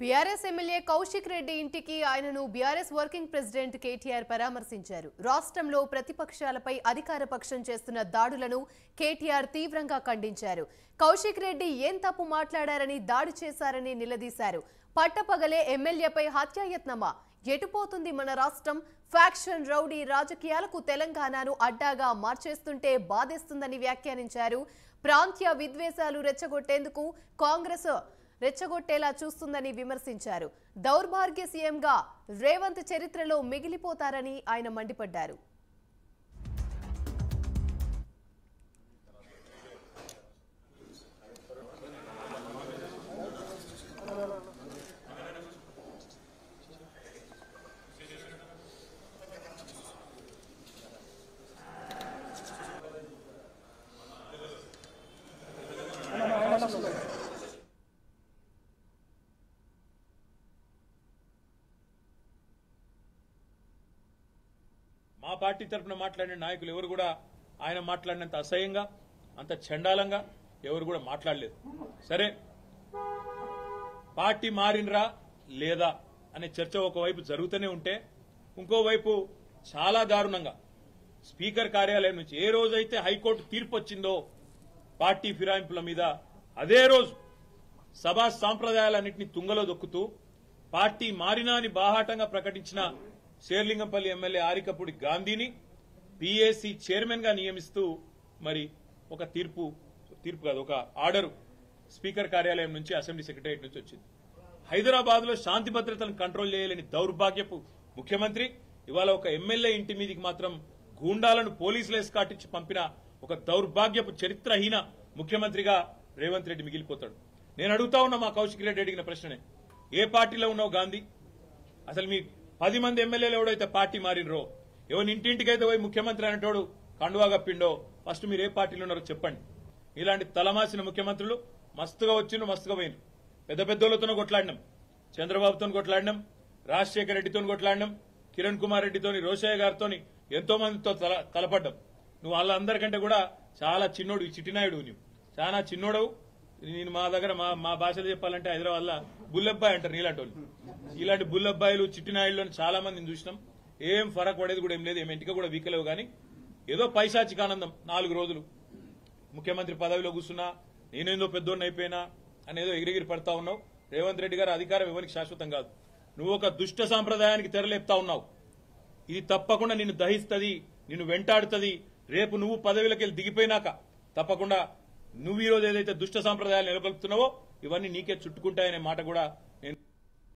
BRS MLA Kaushik Reddy ఇంటికి ఆయనను BRS working president KTR పరామర్శించారు. రాష్ట్రంలో ప్రతిపక్షాలపై అధికార పక్షం చేస్తున్న దాడులను కేటీఆర్ తీవ్రంగా ఖండించారు. కౌశిక్ రెడ్డి ఏం తప్పు మాట్లాడారని దాడి చేశారని నిలదీశారు. పట్టపగలే ఎమ్మెల్యేపై హత్యాయత్నమా? ఎటుపోతుంది మన రాష్ట్రం? ఫ్యాక్షన్ రౌడీ రాజకీయాలకు తెలంగాణను అడ్డాగా మార్చేస్తుంటే బాధేస్తుందని వ్యాఖ్యానించారు. ప్రాంతీయ విద్వేషాలు రెచ్చగొట్టేందుకు కాంగ్రెస్ రెచ్చగొట్టేలా చూస్తుందని విమర్శించారు. దౌర్భాగ్య సీఎంగా రేవంత్ చరిత్రలో మిగిలిపోతారని ఆయన మండిపడ్డారు. మా పార్టీ తరఫున మాట్లాడిన నాయకులు ఎవరు కూడా ఆయన మాట్లాడినంత అసహ్యంగా అంత చండాలంగా ఎవరు కూడా మాట్లాడలేదు. సరే, పార్టీ మారినరా లేదా అనే చర్చ ఒకవైపు జరుగుతూనే ఉంటే ఇంకోవైపు చాలా దారుణంగా స్పీకర్ కార్యాలయం నుంచి ఏ రోజైతే హైకోర్టు తీర్పు వచ్చిందో పార్టీ ఫిరాయింపుల మీద, అదే రోజు సభా సాంప్రదాయాలన్నింటినీ తుంగలో దొక్కుతూ పార్టీ మారినా అని బాహాటంగా ప్రకటించిన శేర్లింగంపల్లి ఎమ్మెల్యే ఆరికపూడి గాంధీని పీఏసీ చైర్మన్ గా నియమిస్తూ మరి ఒక తీర్పు కాదు, ఒక ఆర్డర్ స్పీకర్ కార్యాలయం నుంచి, అసెంబ్లీ సెక్రటరియట్ నుంచి వచ్చింది. హైదరాబాద్ లో శాంతి భద్రతలను కంట్రోల్ చేయలేని దౌర్భాగ్యపు ముఖ్యమంత్రి ఇవాళ ఒక ఎమ్మెల్యే ఇంటి మీదికి మాత్రం గూండాలను పోలీసులు ఎస్కాటించి పంపిన ఒక దౌర్భాగ్యపు చరిత్రహీన ముఖ్యమంత్రిగా రేవంత్ రెడ్డి మిగిలిపోతాడు. నేను అడుగుతా ఉన్నా మా కౌశిక్ రెడ్డి అడిగిన ప్రశ్ననే, ఏ పార్టీలో ఉన్నావు గాంధీ? అసలు మీ 10 మంది ఎమ్మెల్యేలు ఎవడైతే పార్టీ మారినరో, ఎవరి ఇంటింటికైతే పోయి ముఖ్యమంత్రి అనేటోడు కండువా కప్పిండో, ఫస్ట్ మీరు ఏ పార్టీలో ఉన్నారో చెప్పండి. ఇలాంటి తలమాసిన ముఖ్యమంత్రులు మస్తుగా వచ్చిండ్రు, మస్తుగా పోయినరు. పెద్ద పెద్దోళ్లతోనూ కొట్లాడినాం, చంద్రబాబుతో కొట్లాడినాం, రాజశేఖర రెడ్డితో కొట్లాడినాం, కిరణ్ కుమార్ రెడ్డితోని, రోషయ్య గారితో, ఎంతో మందితో తలపడ్డాం. నువ్వు వాళ్ళందరికంటే కూడా చాలా చిన్నోడు, ఈ చిట్టినాయుడు, నువ్వు చాలా చిన్నోడవు. నేను మా దగ్గర మా భాషలో చెప్పాలంటే హైదరాబాద్ లో బుల్లబ్బాయి అంటారు నీలాంటి వాళ్ళు. ఇలాంటి బుల్లబ్బాయిలు, చిట్టినాయుళ్ళు చాలా మందిని చూసినాం. ఏం ఫరక్ పడేది కూడా ఏం లేదు, ఏం ఇంటికి కూడా వీకలేవు. కానీ ఏదో పైశాచిక ఆనందం, 4 రోజులు ముఖ్యమంత్రి పదవిలో కూర్చున్నా, నేనేందో పెద్దోడిని అయిపోయినా అనేదో ఎగిరిగిరి పడతా ఉన్నావు. రేవంత్ రెడ్డి గారు అధికారం ఎవరికి శాశ్వతం కాదు. నువ్వు ఒక దుష్ట సాంప్రదాయానికి తెరలేపుతా ఉన్నావు. ఇది తప్పకుండా నిన్ను దహిస్తుంది, నిన్ను వెంటాడుతుంది. రేపు నువ్వు పదవిలోకి వెళ్ళి దిగిపోయినాక తప్పకుండా నువ్వు ఈ రోజు ఏదైతే దుష్ట సాంప్రదాయాలు నెలకొల్పుతున్నావో ఇవన్నీ నీకే చుట్టుకుంటాయనే మాట కూడా